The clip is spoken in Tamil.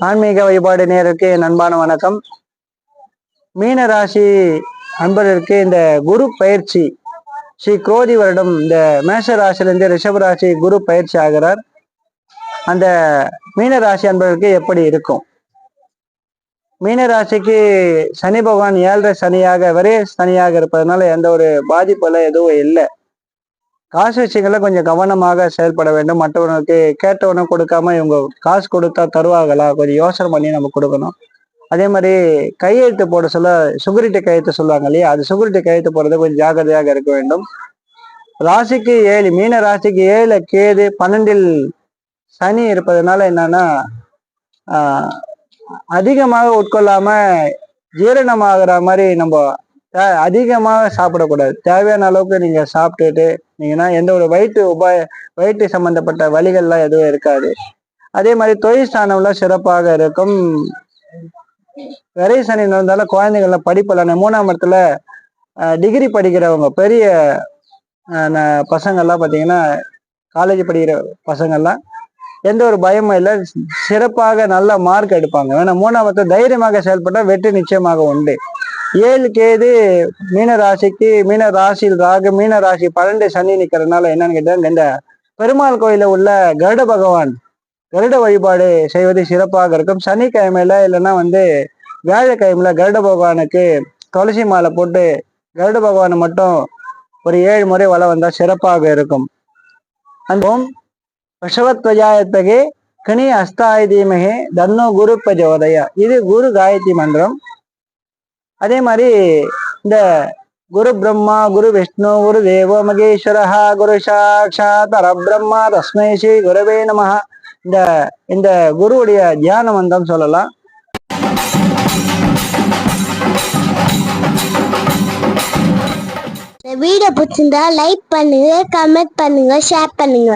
ஆன்மீக வழிபாடு நேருக்கு என் அன்பான வணக்கம். மீன ராசி அன்பர்களுக்கு இந்த குரு பயிற்சி ஸ்ரீ குரோதி வருடம் இந்த மேஷ ராசியிலிருந்து ரிஷப ராசி குரு பயிற்சி ஆகிறார். அந்த மீன ராசி அன்பர்களுக்கு எப்படி இருக்கும்? மீன ராசிக்கு சனி பகவான் 7.5 சனியாக ஒரே சனியாக இருப்பதனால எந்த ஒரு பாதிப்புல எதுவும் இல்லை. காசு விஷயங்கள்ல கொஞ்சம் கவனமாக செயல்பட வேண்டும். மற்றவர்களுக்கு கேட்டவன கொடுக்காம இவங்க காசு கொடுத்தா தருவாங்களா, கொஞ்சம் யோசனை பண்ணி நம்ம கொடுக்கணும். அதே மாதிரி கையெழுத்து போட சொல்ல சுகுரிட்டி கையெழுத்து சொல்லுவாங்க இல்லையா, அது சுகுரிட்டி கையெழுத்து போடுறது கொஞ்சம் ஜாக்கிரதையாக இருக்க வேண்டும். ராசிக்கு 7, மீன ராசிக்கு 7 கேது 12 சனி இருப்பதனால என்னன்னா அதிகமாக உட்கொள்ளாம ஜீரணமாகிற மாதிரி நம்ம அதிகமாக சாப்பிடக்கூடாது. தேவையான அளவுக்கு நீங்க சாப்பிட்டுட்டு நீங்கன்னா எந்த ஒரு வயிற்று சம்பந்தப்பட்ட வலிகள்லாம் எதுவும் இருக்காது. அதே மாதிரி தொழில் ஸ்தானம்லாம் சிறப்பாக இருக்கும். விரை சனி இருந்தாலும் குழந்தைகள்ல படிப்பெல்லாம் 3ஆம் இடத்துல டிகிரி படிக்கிறவங்க பெரிய பசங்கள்லாம் பார்த்தீங்கன்னா காலேஜ் படிக்கிற பசங்கள்லாம் எந்த ஒரு பயமும் இல்லை, சிறப்பாக நல்ல மார்க் எடுப்பாங்க. ஏன்னா 3ஆம் இடத்துல தைரியமாக செயல்பட்டால் வெற்றி நிச்சயமாக உண்டு. 7 கேது மீன ராசிக்கு, மீன ராசியில் ராகு, மீன ராசி 12 சனி நிற்கிறதுனால என்னன்னு கேட்டாங்க, இந்த பெருமாள் கோயில உள்ள கருட பகவான் கருட வழிபாடு செய்வது சிறப்பாக இருக்கும். சனிக்கிழமையில இல்லைன்னா வியாழக்கிழமையில கருட பகவானுக்கு துளசி மாலை போட்டு கருட பகவானை மட்டும் ஒரு 7 முறை வளம் வந்தா சிறப்பாக இருக்கும். அந்த ரிஷவத்வஜாயத்தகே கனி அஸ்தாய தீமகே தன்னோ குரு பிரஜோதயா, இது குரு காயத்ரி மந்திரம். அதே மாதிரி இந்த குரு பிரம்மா குரு விஷ்ணு குரு தேவோ மகேஸ்வரஹா குரு சாட்சாத் பரபிரம்மா தஸ்மை ஸ்ரீ குருவே நமஹ, இந்த குருவுடைய தியான மந்திரம் சொல்லலாம். வீடியோ பிடிச்சிருந்தா லைக் பண்ணுங்க, கமெண்ட் பண்ணுங்க, ஷேர் பண்ணுங்க.